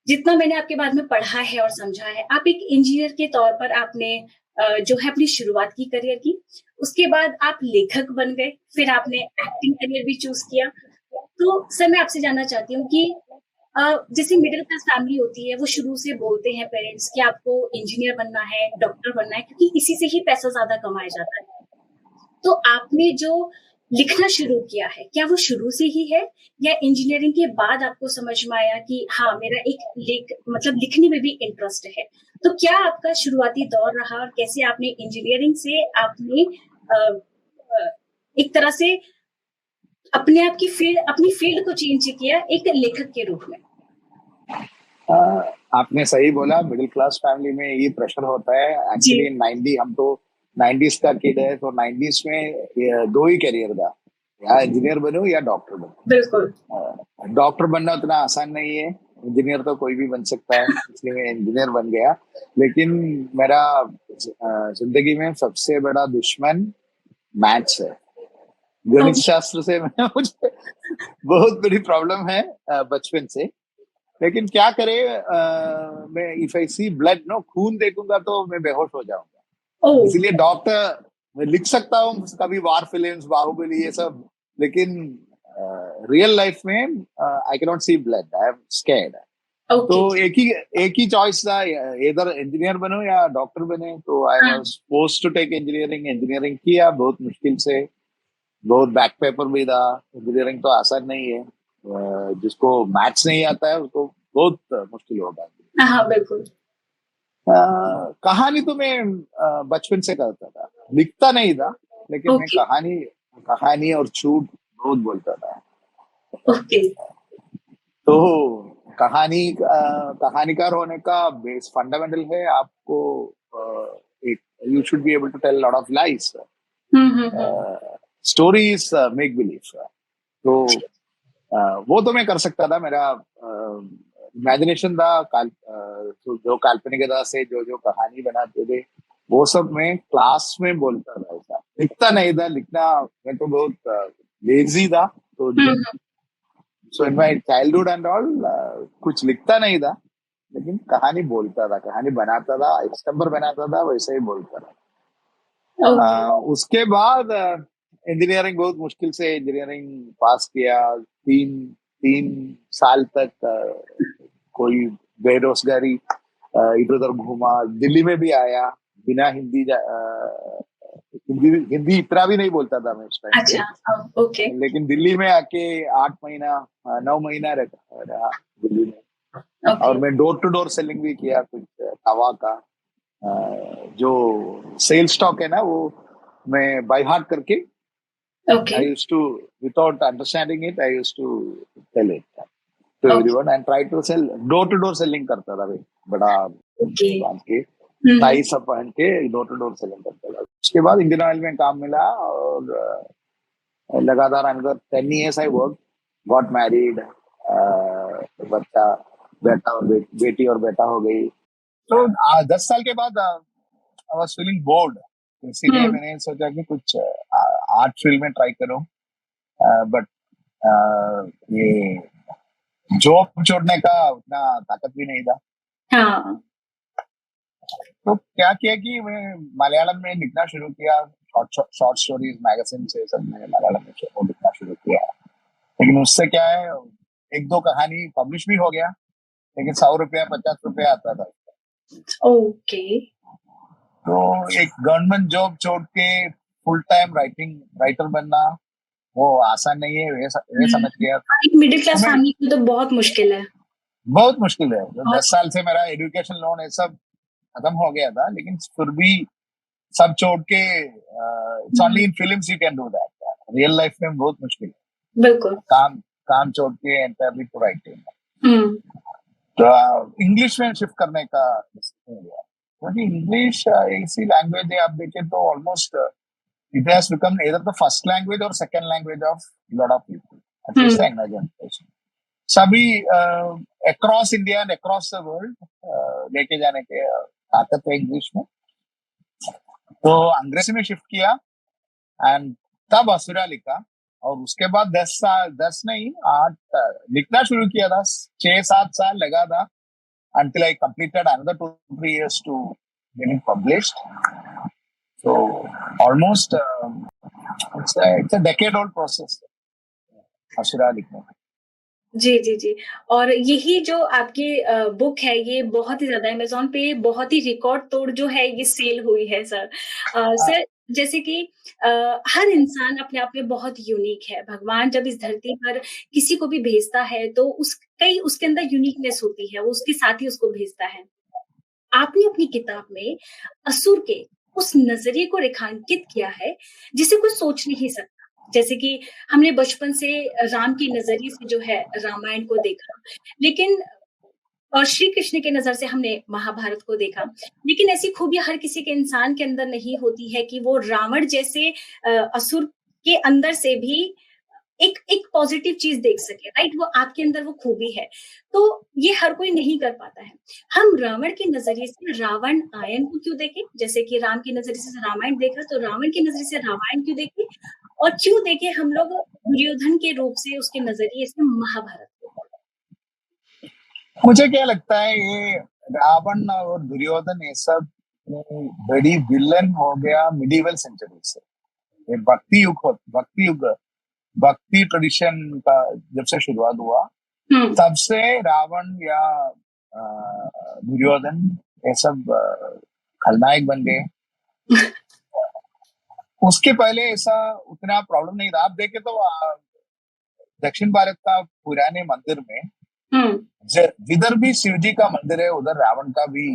जितना मैंने आपके बारे में पढ़ा है और समझा है, आप एक इंजीनियर के तौर पर आपने जो है अपनी शुरुआत की करियर की। उसके बाद आप लेखक बन गए, फिर आपने एक्टिंग करियर भी चूज़ किया। तो सर मैं आपसे जानना चाहती हूँ कि जैसे मिडिल क्लास फैमिली होती है, वो शुरू से बोलते हैं पेरेंट्स कि आपको इंजीनियर बनना है, डॉक्टर बनना है क्योंकि इसी से ही पैसा ज़्यादा कमाया जाता है। तो आपने जो लिखना शुरू किया है, क्या वो शुरू से ही है या इंजीनियरिंग के बाद आपको समझ में आया कि हाँ, मेरा एक मतलब लिखने में भी इंटरेस्ट है? तो क्या आपका शुरुआती दौर रहा और कैसे आपने इंजीनियरिंग से आपने अ एक तरह से अपनी फील्ड को चेंज किया एक लेखक के रूप में? अ, आपने सही बोला, मिडिल क्लास फैमिली में ये प्रेशर होता है। जी। एक्चुअली 90 हम तो 90s का किड है, तो 90s में दो ही करियर था, या इंजीनियर बनो या डॉक्टर बिल्कुल। बनो। डॉक्टर बनना उतना आसान नहीं है, इंजीनियर तो कोई भी बन सकता है, इसलिए मैं इंजीनियर बन गया। लेकिन मेरा जिंदगी में सबसे बड़ा दुश्मन मैथ्स है। गणित ओके। शास्त्र से मुझे बहुत बड़ी प्रॉब्लम है बचपन से। लेकिन क्या करे, मैं if I see blood no, खून देखूंगा तो मैं बेहोश हो जाऊंगा। ओह! इसीलिए डॉक्टर, मैं लिख सकता हूँ कभी वार फिल्म्स, बाहुबली, ये सब, लेकिन रियल लाइफ में I can not see blood, I am scared. तो ओके। एक ही चॉइस था, इधर इंजीनियर बनो या डॉक्टर बने। तो आई हाँ। Was forced to take engineering. Engineering किया बहुत मुश्किल से, बहुत बैक पेपर भी था। इंजीनियरिंग तो आसान नहीं है, जिसको मैथ्स नहीं आता है उसको बहुत मुश्किल होगा। हाँ, हाँ, बिल्कुल। कहानी तो मैं बचपन से करता था, लिखता नहीं था, लेकिन मैं ओके। कहानी कहानी और झूठ बहुत बोलता था। ओके। तो कहानीकार होने का बेस फंडामेंटल है आपको, एक, you should be able to tell lot of lies. Hmm, hmm, hmm. Stories make believe. तो वो तो मैं कर सकता था, मेरा इमेजिनेशन था। तो जो काल्पनिकता से जो जो कहानी बनाते थे, वो सब मैं क्लास में बोलता था। ऐसा लिखता नहीं था, लिखना मैं तो बहुत लेजी था। तो हुँ, हुँ। सो इन माई चाइल्डहुड एंड ऑल, कुछ लिखता नहीं था, लेकिन कहानी बोलता था, कहानी बनाता था, एक नंबर बनाता था, वैसे ही बोलता था। ओके। उसके बाद इंजीनियरिंग, बहुत मुश्किल से इंजीनियरिंग पास किया। तीन तीन साल तक कोई बेरोजगारी, इधर उधर घूमा, दिल्ली में भी आया बिना हिंदी हिंदी इतना भी नहीं बोलता था मैं उस टाइम पे। अच्छा, ओके। लेकिन दिल्ली में आके 8 महीना, 9 महीना रहा रहा दिल्ली में। ओके। और मैं डोर टू डोर सेलिंग भी किया, कुछ दवा का जो सेल स्टॉक है ना, वो मैं बाय हार्ट करके, okay. I used to, without understanding it, I used to tell it to okay. Everyone and try to sell. Door to door selling करता था भाई, बड़ा ओके। बांध के, हुँ, हुँ। टाई सब पहन के डोर टू डोर सेलिंग करता था। उसके बाद इंडियन ऑयल में काम मिला, और लगातार another 10 years I work, got married, बच्चा, बेटा और बेटी और बेटा हो गई। तो 10 साल के बाद आई वाज फीलिंग बोर्ड, इसीलिए हुँ। मैंने सोचा कि कुछ आर्ट फील्ड में ट्राई करूं। बट ये जॉब छोड़ने का उतना ताकत भी नहीं था। हाँ। तो क्या किया कि मैं मलयालम में लिखना शुरू किया, शॉर्ट स्टोरीज, मैगजीन से सब मैंने मलयालम में लिखना शुरू किया। लेकिन उससे क्या है, एक दो कहानी पब्लिश भी हो गया, लेकिन 100 रुपया 50 रुपया आता था। ओके। तो एक गवर्नमेंट जॉब छोड़ के फुल टाइम राइटिंग राइटर बनना वो आसान नहीं है, वे हुँ। समझ गया। एक मिडिल तो क्लास मैं, फैमिली के लिए तो बहुत मुश्किल है। बहुत मुश्किल है। तो बहुत। 10 साल से मेरा एजुकेशन लोन ये सब खत्म हो गया था, लेकिन फिर भी सब छोड़ के, it's hmm. Only in films you can do that, real life में बहुत मुश्किल बिल्कुल। है। काम काम छोड़ के एंटायरली टू राइटिंग। हुँ। तो इंग्लिश में शिफ्ट करने का डिसीजन लिया, क्योंकि इंग्लिश ऐसी लैंग्वेज है, आप देखें तो almost it has become either the first language or second language of a lot of people, at least the hmm. younger generation. सभी across India and across the world लेके जाने के ताकत है इंग्लिश में। तो अंग्रेजी में शिफ्ट किया, एंड तब असुरा लिखा। और उसके बाद 10 साल, 10 नहीं 8, लिखना शुरू किया था, 6-7 साल लगा था until I completed another 2-3 years to get it published. So almost it's a decade-old process. Asura लिखने का। जी, जी, जी। और यही जो आपकी बुक है, ये बहुत ही ज़्यादा अमेज़न पे बहुत ही रिकॉर्ड तोड़ जो है ये सेल हुई है सर। सर जैसे कि हर इंसान अपने आप में बहुत यूनिक है। भगवान जब इस धरती पर किसी को भी भेजता है तो उसके अंदर यूनिकनेस होती है, वो उसके साथ ही उसको भेजता है। आपने अपनी किताब में असुर के उस नज़रिए को रेखांकित किया है, जिसे कोई सोच नहीं सकता। जैसे कि हमने बचपन से राम के नज़रिए से जो है रामायण को देखा, लेकिन और श्री कृष्ण के नज़र से हमने महाभारत को देखा। लेकिन ऐसी खूबियाँ हर किसी के इंसान के अंदर नहीं होती है कि वो रावण जैसे असुर के अंदर से भी एक पॉजिटिव चीज़ देख सके, राइट? वो आपके अंदर वो खूबी है। तो ये हर कोई नहीं कर पाता है। हम रावण के नज़रिए से रावण आयन को क्यों देखें? जैसे कि राम के नज़रिए से रामायण देखा, तो रावण के नज़रिए से रामायण क्यों देखें? और क्यों देखें हम लोग दुर्योधन के रूप से, उसके नज़रिए से महाभारत को? मुझे क्या लगता है, ये रावण और दुर्योधन ये सब बड़ी विलन हो गया मिडिवल सेंचुरी से। ये भक्ति ट्रेडिशन का जब से शुरुआत हुआ, तब से रावण या दुर्योधन ये सब खलनायक बन गए। उसके पहले ऐसा उतना प्रॉब्लम नहीं था। आप देखे तो दक्षिण भारत का पुराने मंदिर में जिधर भी शिव जी का मंदिर है उधर रावण का भी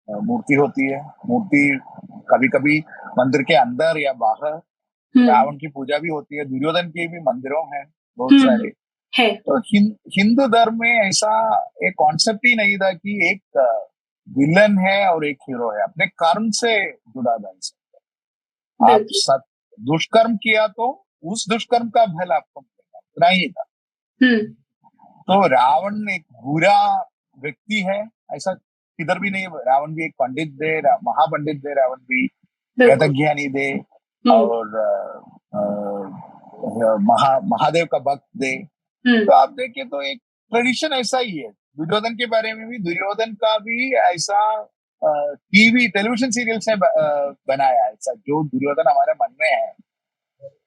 मूर्ति होती है। मूर्ति कभी कभी मंदिर के अंदर या बाहर रावण की पूजा भी होती है। दुर्योधन के भी मंदिरों हैं बहुत सारे है। तो हिंदू धर्म में ऐसा एक कॉन्सेप्ट ही नहीं था कि एक विलन है और एक हीरो है। अपने कर्म से जुड़ा बन सकता है। आप दुष्कर्म किया तो उस दुष्कर्म का फल आपको मिलेगा, उतना ही था। तो रावण एक बुरा व्यक्ति है ऐसा किधर भी नहीं। रावण भी एक पंडित दे, महापंडित दे, रावण भी वेदज्ञानी दे और महादेव का भक्त दे। तो आप देखिए तो एक ट्रेडिशन ऐसा ही है। दुर्योधन के बारे में भी, दुर्योधन का भी ऐसा टीवी टेलीविजन सीरियल्स ने बनाया है। ऐसा जो दुर्योधन हमारे मन में है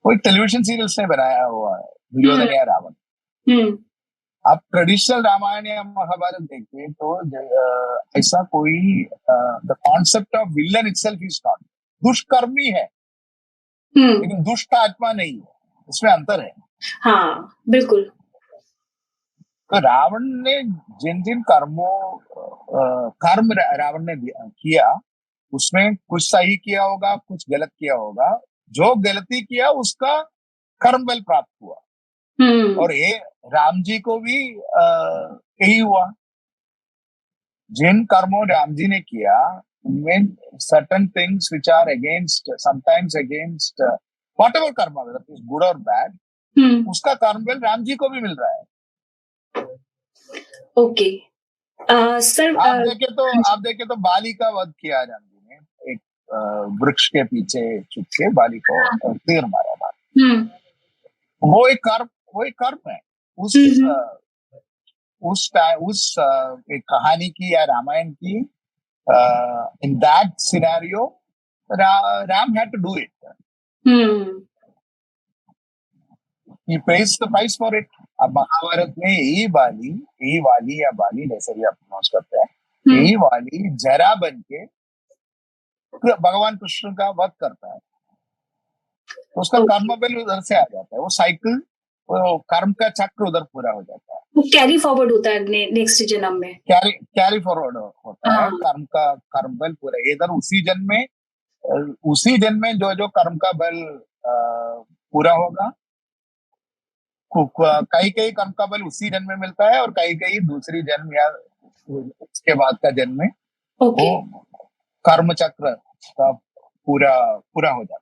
वो एक टेलीविजन सीरियल्स ने बनाया हुआ है, दुर्योधन या रावण। आप ट्रेडिशनल रामायण या महाभारत देखिए तो ऐसा कोई the concept of villain itself is not, दुष्कर्मी है लेकिन दुष्ट आत्मा नहीं है, इसमें अंतर है। हाँ बिल्कुल। तो रावण ने जिन जिन कर्म रावण ने किया उसमें कुछ सही किया होगा, कुछ गलत किया होगा। जो गलती किया उसका कर्म बल प्राप्त हुआ। और ये राम जी को भी यही हुआ। जिन कर्मों राम जी ने किया उनमें certain things which are against, sometimes against whatever कर्म, वेदर इज गुड और बैड, उसका कर्म बल राम जी को भी मिल रहा है। ओके सर, आप देखे तो बाली का वध किया राम जी ने। एक वृक्ष के पीछे छुप के बाली को तीर मारा था। वो एक कर्म है। उस एक कहानी की या रामायण की in that scenario Ram had to do it. He pays the price for it. अब महाभारत में यही वाली या बाली जैसे भी आप प्रोनाउंस करते हैं, यही वाली जरा बन के भगवान कृष्ण का वध करता है। तो उसका कर्म बल उधर से आ जाता है। वो साइकिल, वो कर्म का चक्र उधर पूरा हो जाता है। वो कैरी फॉरवर्ड होता है नेक्स्ट जन्म में। कैरी फॉरवर्ड होता है कर्म बल पूरा इधर उसी जन्म में जो कर्म का बल पूरा होगा। कई कर्म का बल उसी जन्म में मिलता है और कई दूसरी जन्म या उसके बाद का जन्म में वो कर्म चक्र का पूरा हो जाता है।